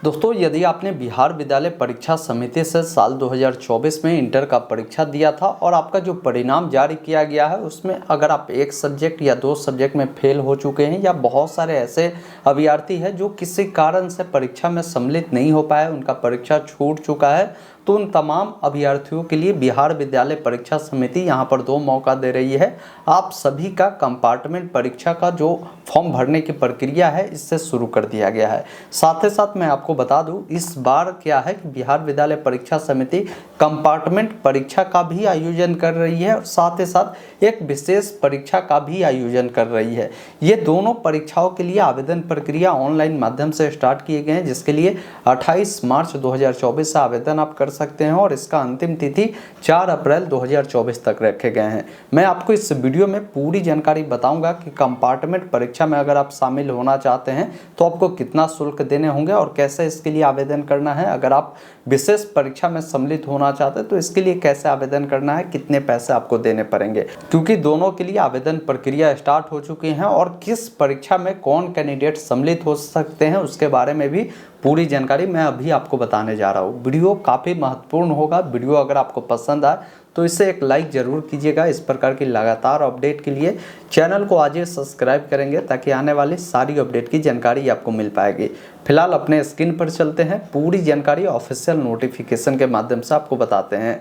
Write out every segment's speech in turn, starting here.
दोस्तों, यदि आपने बिहार विद्यालय परीक्षा समिति से साल 2024 में इंटर का परीक्षा दिया था और आपका जो परिणाम जारी किया गया है उसमें अगर आप एक सब्जेक्ट या दो सब्जेक्ट में फेल हो चुके हैं या बहुत सारे ऐसे अभ्यर्थी हैं जो किसी कारण से परीक्षा में सम्मिलित नहीं हो पाए, उनका परीक्षा छूट चुका है, तो उन तमाम अभ्यर्थियों के लिए बिहार विद्यालय परीक्षा समिति यहाँ पर 2 मौका दे रही है। आप सभी का कंपार्टमेंट परीक्षा का जो फॉर्म भरने की प्रक्रिया है इससे शुरू कर दिया गया है। साथ ही साथ मैं आपको बता दूं, इस बार क्या है कि बिहार विद्यालय परीक्षा समिति कंपार्टमेंट परीक्षा का भी आयोजन कर रही है और साथ ही साथ एक विशेष परीक्षा का भी आयोजन कर रही है। ये दोनों परीक्षाओं के लिए आवेदन प्रक्रिया ऑनलाइन माध्यम से स्टार्ट किए गए हैं, जिसके लिए 28 मार्च 2024 से आवेदन आप कर सकते हैं और इसका अंतिम तिथि 4 अप्रैल 2024 तक रखे गए हैं। मैं आपको इस वीडियो में पूरी जानकारी बताऊंगा कि कंपार्टमेंट परीक्षा में अगर आप शामिल होना चाहते हैं तो आपको कितना शुल्क देने होंगे और कैसे इसके लिए आवेदन करना है। अगर आप विशेष परीक्षा में सम्मिलित होना चाहते हैं तो इसके लिए कैसे आवेदन करना है, कितने पैसे आपको देने पड़ेंगे, क्योंकि दोनों के लिए आवेदन प्रक्रिया स्टार्ट हो चुकी है और किस परीक्षा में कौन कैंडिडेट सम्मिलित हो सकते हैं उसके बारे में भी पूरी जानकारी मैं अभी आपको बताने जा रहा हूँ। वीडियो काफ़ी महत्वपूर्ण होगा। वीडियो अगर आपको पसंद आए तो इसे एक लाइक ज़रूर कीजिएगा। इस प्रकार की लगातार अपडेट के लिए चैनल को आज ही सब्सक्राइब करेंगे ताकि आने वाली सारी अपडेट की जानकारी आपको मिल पाएगी। फिलहाल अपने स्क्रीन पर चलते हैं, पूरी जानकारी ऑफिशियल नोटिफिकेशन के माध्यम से आपको बताते हैं।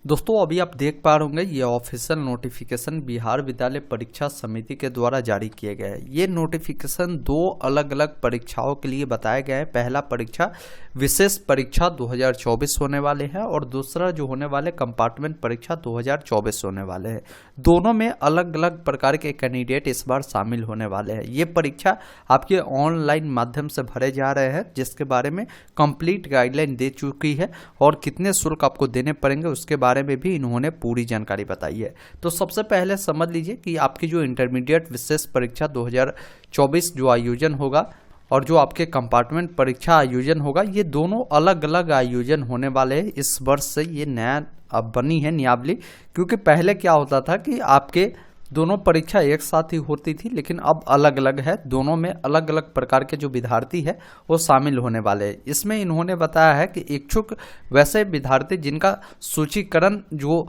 दोस्तों, अभी आप देख पा रहे होंगे ये ऑफिशियल नोटिफिकेशन बिहार विद्यालय परीक्षा समिति के द्वारा जारी किए गए हैं। ये नोटिफिकेशन 2 अलग अलग परीक्षाओं के लिए बताया गया है। पहला परीक्षा विशेष परीक्षा 2024 होने वाले हैं और दूसरा जो होने वाले कंपार्टमेंट परीक्षा 2024 होने वाले हैं। दोनों में अलग अलग प्रकार के कैंडिडेट इस बार शामिल होने वाले हैं। ये परीक्षा आपके ऑनलाइन माध्यम से भरे जा रहे हैं, जिसके बारे में कंप्लीट गाइडलाइन दे चुकी है और कितने शुल्क आपको देने पड़ेंगे उसके बारे में भी इन्होंने पूरी जानकारी बताई है। तो सबसे पहले समझ लीजिए कि आपकी जो इंटरमीडिएट विशेष परीक्षा 2024 जो आयोजन होगा और जो आपके कंपार्टमेंट परीक्षा आयोजन होगा, ये दोनों अलग अलग आयोजन होने वाले हैं। इस वर्ष से ये नया अब बनी है नियमावली, क्योंकि पहले क्या होता था कि आपके दोनों परीक्षा एक साथ ही होती थी, लेकिन अब अलग अलग है। दोनों में अलग अलग प्रकार के जो विद्यार्थी है वो शामिल होने वाले हैं। इसमें इन्होंने बताया है कि इच्छुक वैसे विद्यार्थी जिनका सूचीकरण जो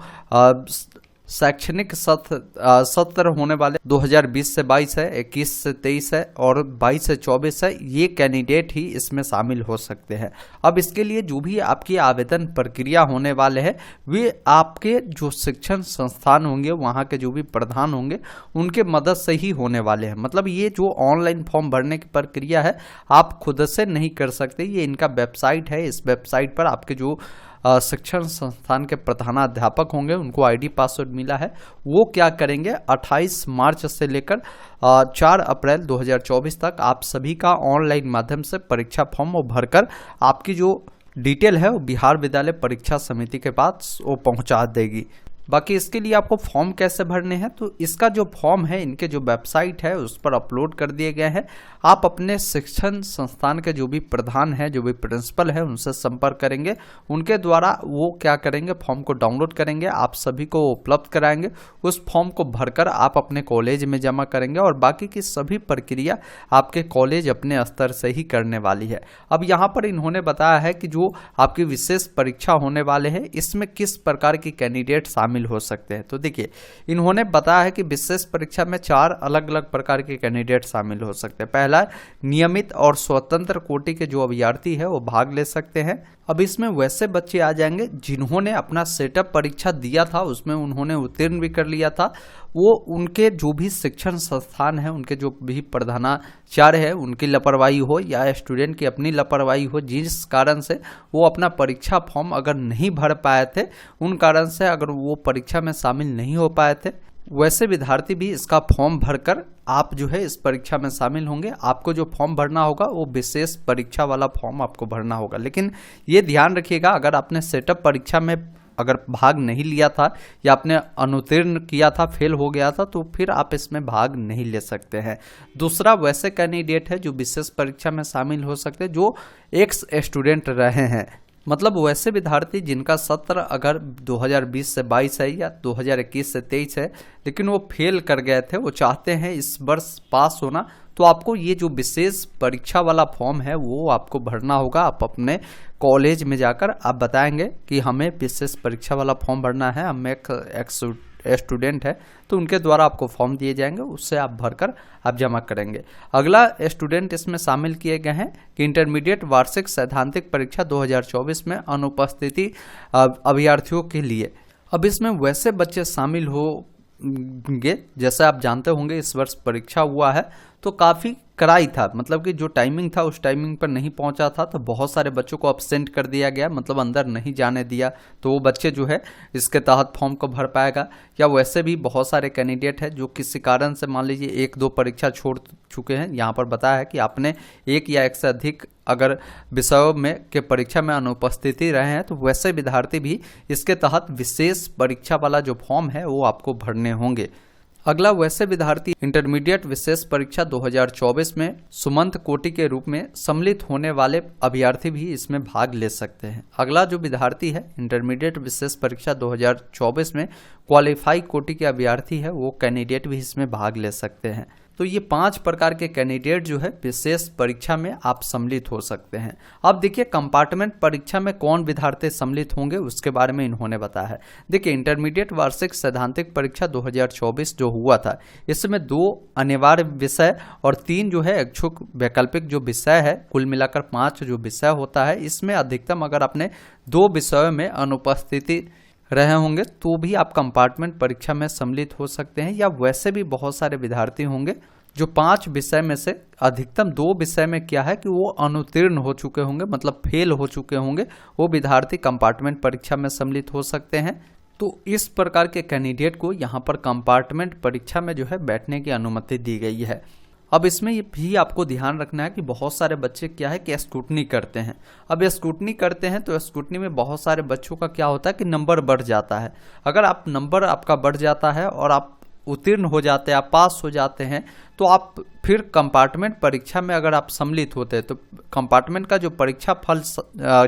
शैक्षणिक सत्र होने वाले 2020 से 22 है, 21 से 23 है और 22 से 24 है, ये कैंडिडेट ही इसमें शामिल हो सकते हैं। अब इसके लिए जो भी आपकी आवेदन प्रक्रिया होने वाले हैं वे आपके जो शिक्षण संस्थान होंगे, वहाँ के जो भी प्रधान होंगे, उनके मदद से ही होने वाले हैं। मतलब ये जो ऑनलाइन फॉर्म भरने की प्रक्रिया है आप खुद से नहीं कर सकते। ये इनका वेबसाइट है। इस वेबसाइट पर आपके जो शिक्षण संस्थान के प्रधानाध्यापक होंगे, उनको आईडी पासवर्ड मिला है, वो क्या करेंगे 28 मार्च से लेकर 4 अप्रैल 2024 तक आप सभी का ऑनलाइन माध्यम से परीक्षा फॉर्म वो भरकर आपकी जो डिटेल है वो बिहार विद्यालय परीक्षा समिति के पास वो पहुंचा देगी। बाकी इसके लिए आपको फॉर्म कैसे भरने हैं, तो इसका जो फॉर्म है इनके जो वेबसाइट है उस पर अपलोड कर दिए गए हैं। आप अपने शिक्षण संस्थान के जो भी प्रधान है, जो भी प्रिंसिपल है, उनसे संपर्क करेंगे। उनके द्वारा वो क्या करेंगे, फॉर्म को डाउनलोड करेंगे, आप सभी को उपलब्ध कराएंगे। उस फॉर्म को भरकर आप अपने कॉलेज में जमा करेंगे और बाकी की सभी प्रक्रिया आपके कॉलेज अपने स्तर से ही करने वाली है। अब यहाँ पर इन्होंने बताया है कि जो आपकी विशेष परीक्षा होने वाले हैं इसमें किस प्रकार की कैंडिडेट शामिल हो सकते हैं। तो देखिए, इन्होंने बताया है कि विशेष परीक्षा में 4 अलग अलग प्रकार के कैंडिडेट शामिल हो सकते हैं। पहला, नियमित और स्वतंत्र कोटि के जो अभ्यर्थी है वो भाग ले सकते हैं। अब इसमें वैसे बच्चे आ जाएंगे जिन्होंने अपना सेटअप परीक्षा दिया था, उसमें उन्होंने उत्तीर्ण भी कर लिया था। वो उनके जो भी शिक्षण संस्थान है, उनके जो भी प्रधानाचार्य है, उनकी लापरवाही हो या स्टूडेंट की अपनी लापरवाही हो, जिस कारण से वो अपना परीक्षा फॉर्म अगर नहीं भर पाए थे, उन कारण से अगर वो परीक्षा में शामिल नहीं हो पाए थे, वैसे विद्यार्थी भी इसका फॉर्म भरकर आप जो है इस परीक्षा में शामिल होंगे। आपको जो फॉर्म भरना होगा वो विशेष परीक्षा वाला फॉर्म आपको भरना होगा। लेकिन ये ध्यान रखिएगा, अगर आपने सेटअप परीक्षा में अगर भाग नहीं लिया था या आपने अनुत्तीर्ण किया था, फेल हो गया था, तो फिर आप इसमें भाग नहीं ले सकते हैं। दूसरा, वैसे कैंडिडेट है जो विशेष परीक्षा में शामिल हो सकते हैं जो एक्स स्टूडेंट रहे हैं। मतलब वैसे विद्यार्थी जिनका सत्र अगर 2020 से 22 है या 2021 से 23 है, लेकिन वो फेल कर गए थे, वो चाहते हैं इस वर्ष पास होना, तो आपको ये जो विशेष परीक्षा वाला फॉर्म है वो आपको भरना होगा। आप अपने कॉलेज में जाकर आप बताएंगे कि हमें विशेष परीक्षा वाला फॉर्म भरना है, हम एक स्टूडेंट है, तो उनके द्वारा आपको फॉर्म दिए जाएंगे, उससे आप भरकर आप जमा करेंगे। अगला स्टूडेंट इसमें शामिल किए गए हैं कि इंटरमीडिएट वार्षिक सैद्धांतिक परीक्षा 2024 में अनुपस्थिति अभ्यर्थियों के लिए। अब इसमें वैसे बच्चे शामिल होंगे, जैसे आप जानते होंगे इस वर्ष परीक्षा हुआ है तो काफ़ी कड़ाई था, मतलब कि जो टाइमिंग था उस टाइमिंग पर नहीं पहुंचा था, तो बहुत सारे बच्चों को अब्सेंट कर दिया गया, मतलब अंदर नहीं जाने दिया। तो वो बच्चे जो है इसके तहत फॉर्म को भर पाएगा। या वैसे भी बहुत सारे कैंडिडेट हैं जो किसी कारण से मान लीजिए 1-2 परीक्षा छोड़ चुके हैं। यहाँ पर बताया है कि आपने एक या एक से अधिक अगर विषयों में के परीक्षा में अनुपस्थिति रहे हैं तो वैसे विद्यार्थी भी इसके तहत विशेष परीक्षा वाला जो फॉर्म है वो आपको भरने होंगे। अगला वैसे विद्यार्थी इंटरमीडिएट विशेष परीक्षा 2024 में सुमंत कोटि के रूप में सम्मिलित होने वाले अभ्यर्थी भी इसमें भाग ले सकते हैं। अगला जो विद्यार्थी है इंटरमीडिएट विशेष परीक्षा 2024 में क्वालिफाई कोटि के अभ्यर्थी है वो कैंडिडेट भी इसमें भाग ले सकते हैं। तो ये 5 प्रकार के कैंडिडेट जो है विशेष परीक्षा में आप सम्मिलित हो सकते हैं। अब देखिए कंपार्टमेंट परीक्षा में कौन विद्यार्थी सम्मिलित होंगे उसके बारे में इन्होंने बताया है। देखिए इंटरमीडिएट वार्षिक सैद्धांतिक परीक्षा 2024 जो हुआ था इसमें 2 अनिवार्य विषय और 3 जो है इच्छुक वैकल्पिक जो विषय है, कुल मिलाकर 5 जो विषय होता है। इसमें अधिकतम अगर आपने 2 विषयों में अनुपस्थिति रहे होंगे तो भी आप कंपार्टमेंट परीक्षा में सम्मिलित हो सकते हैं। या वैसे भी बहुत सारे विद्यार्थी होंगे जो 5 विषय में से अधिकतम 2 विषय में क्या है कि वो अनुत्तीर्ण हो चुके होंगे, मतलब फेल हो चुके होंगे, वो विद्यार्थी कंपार्टमेंट परीक्षा में सम्मिलित हो सकते हैं। तो इस प्रकार के कैंडिडेट को यहाँ पर कंपार्टमेंट परीक्षा में जो है बैठने की अनुमति दी गई है। अब इसमें ये भी आपको ध्यान रखना है कि बहुत सारे बच्चे क्या है कि स्क्रूटनी करते हैं। अब स्क्रूटनी करते हैं तो स्क्रूटनी में बहुत सारे बच्चों का क्या होता है कि नंबर बढ़ जाता है। अगर आप नंबर आपका बढ़ जाता है और आप उत्तीर्ण हो जाते हैं, आप पास हो जाते हैं, तो आप फिर कंपार्टमेंट परीक्षा में अगर आप सम्मिलित होते हैं तो कंपार्टमेंट का जो परीक्षा फल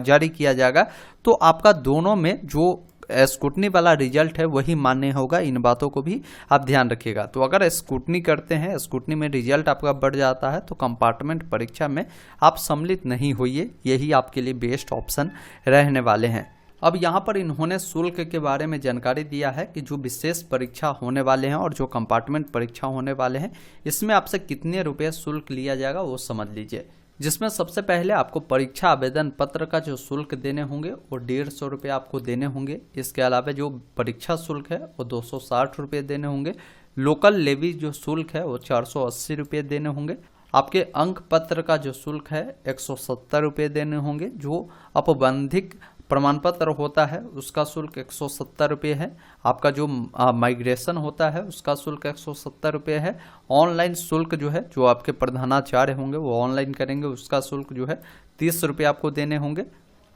जारी किया जाएगा तो आपका दोनों में जो स्क्रूटनी वाला रिजल्ट है वही मान्य होगा। इन बातों को भी आप ध्यान रखिएगा। तो अगर स्क्रूटनी करते हैं, स्क्रूटनी में रिजल्ट आपका बढ़ जाता है तो कंपार्टमेंट परीक्षा में आप सम्मिलित नहीं होइए, यही आपके लिए बेस्ट ऑप्शन रहने वाले हैं। अब यहाँ पर इन्होंने शुल्क के बारे में जानकारी दिया है कि जो विशेष परीक्षा होने वाले हैं और जो कंपार्टमेंट परीक्षा होने वाले हैं इसमें आपसे कितने रुपये शुल्क लिया जाएगा वो समझ लीजिए। जिसमें सबसे पहले आपको परीक्षा आवेदन पत्र का जो शुल्क देने होंगे वो 150 रुपये आपको देने होंगे। इसके अलावा जो परीक्षा शुल्क है वो 260 रुपये देने होंगे। लोकल लेवी जो शुल्क है वो 480 रुपये देने होंगे। आपके अंक पत्र का जो शुल्क है 170 रुपये देने होंगे। जो औपबंधिक प्रमाण पत्र होता है उसका शुल्क 170 रुपये है। आपका जो माइग्रेशन होता है उसका शुल्क 170 रुपये है। ऑनलाइन शुल्क जो है, जो आपके प्रधानाचार्य होंगे वो ऑनलाइन करेंगे, उसका शुल्क जो है 30 रुपये आपको देने होंगे।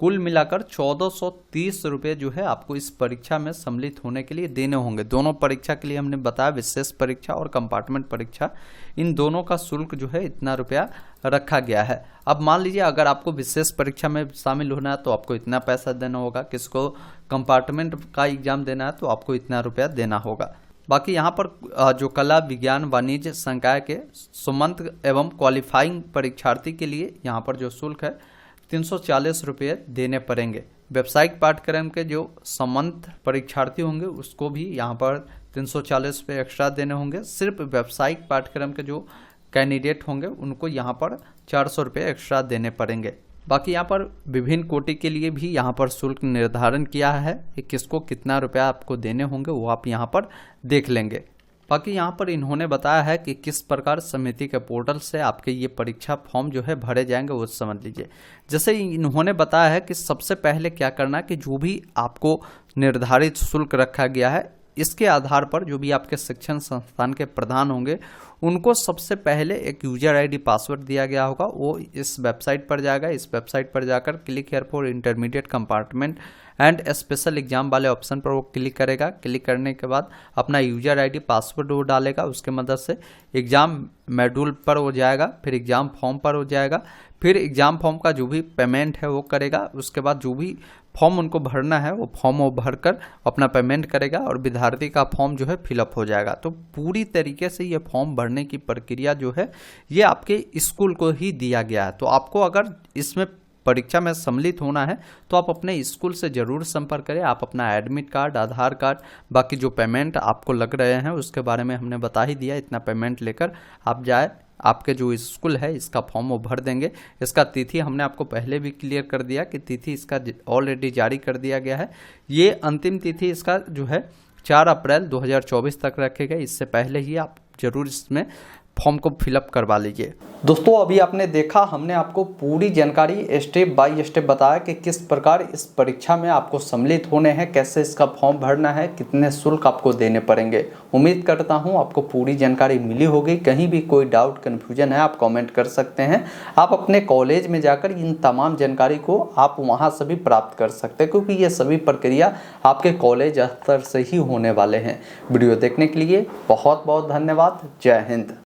कुल मिलाकर 1430 रुपये जो है आपको इस परीक्षा में सम्मिलित होने के लिए देने होंगे। दोनों परीक्षा के लिए हमने बताया, विशेष परीक्षा और कंपार्टमेंट परीक्षा, इन दोनों का शुल्क जो है इतना रुपया रखा गया है। अब मान लीजिए अगर आपको विशेष परीक्षा में शामिल होना है तो आपको इतना पैसा देना होगा, किसको कंपार्टमेंट का एग्जाम देना है तो आपको इतना रुपया देना होगा। बाकी यहाँ पर जो कला विज्ञान वाणिज्य संकाय के सुमंत एवं क्वालिफाइंग परीक्षार्थी के लिए यहाँ पर जो शुल्क है 340 रुपये देने पड़ेंगे। व्यावसायिक पाठ्यक्रम के जो समंत परीक्षार्थी होंगे उसको भी यहाँ पर 340 रुपये एक्स्ट्रा देने होंगे। सिर्फ व्यावसायिक पाठ्यक्रम के जो कैंडिडेट होंगे उनको यहाँ पर 400 रुपये एक्स्ट्रा देने पड़ेंगे। बाकी यहाँ पर विभिन्न कोटि के लिए भी यहाँ पर शुल्क निर्धारण किया है कि किसको कितना रुपया आपको देने होंगे, वो आप यहाँ पर देख लेंगे। बाकी यहाँ पर इन्होंने बताया है कि किस प्रकार समिति के पोर्टल से आपके ये परीक्षा फॉर्म जो है भरे जाएंगे वो समझ लीजिए। जैसे इन्होंने बताया है कि सबसे पहले क्या करना है कि जो भी आपको निर्धारित शुल्क रखा गया है इसके आधार पर जो भी आपके शिक्षण संस्थान के प्रधान होंगे उनको सबसे पहले एक यूजर आईडी पासवर्ड दिया गया होगा, वो इस वेबसाइट पर जाएगा। इस वेबसाइट पर जाकर click here for intermediate compartment and special exam वाले ऑप्शन पर वो क्लिक करेगा। क्लिक करने के बाद अपना यूजर आईडी पासवर्ड वो डालेगा, उसके मदद से एग्ज़ाम मॉड्यूल पर हो जाएगा, फिर एग्ज़ाम फॉर्म पर हो जाएगा, फिर एग्ज़ाम फॉर्म का जो भी पेमेंट है वो करेगा। उसके बाद जो भी फॉर्म उनको भरना है वो फॉर्म वो भर कर अपना पेमेंट करेगा और विद्यार्थी का फॉर्म जो है फिलअप हो जाएगा। तो पूरी तरीके से ये फॉर्म भरने की प्रक्रिया जो है ये आपके स्कूल को ही दिया गया है। तो आपको अगर इसमें परीक्षा में सम्मिलित होना है तो आप अपने स्कूल से ज़रूर संपर्क करें। आप अपना एडमिट कार्ड, आधार कार्ड, बाकी जो पेमेंट आपको लग रहे हैं उसके बारे में हमने बता ही दिया। इतना पेमेंट लेकर आप जाए, आपके जो स्कूल है इसका फॉर्म वो भर देंगे। इसका तिथि हमने आपको पहले भी क्लियर कर दिया कि तिथि इसका ऑलरेडी जारी कर दिया गया है। ये अंतिम तिथि इसका जो है 4 अप्रैल 2024 तक रखेगा। इससे पहले ही आप जरूर इसमें फॉर्म को फिलअप करवा लीजिए। दोस्तों अभी आपने देखा, हमने आपको पूरी जानकारी स्टेप बाय स्टेप बताया कि किस प्रकार इस परीक्षा में आपको सम्मिलित होने हैं, कैसे इसका फॉर्म भरना है, कितने शुल्क आपको देने पड़ेंगे। उम्मीद करता हूं आपको पूरी जानकारी मिली होगी। कहीं भी कोई डाउट कन्फ्यूजन है आप कमेंट कर सकते हैं। आप अपने कॉलेज में जाकर इन तमाम जानकारी को आप वहाँ से भी प्राप्त कर सकते हैं, क्योंकि ये सभी प्रक्रिया आपके कॉलेज स्तर से ही होने वाले हैं। वीडियो देखने के लिए बहुत बहुत धन्यवाद। जय हिंद।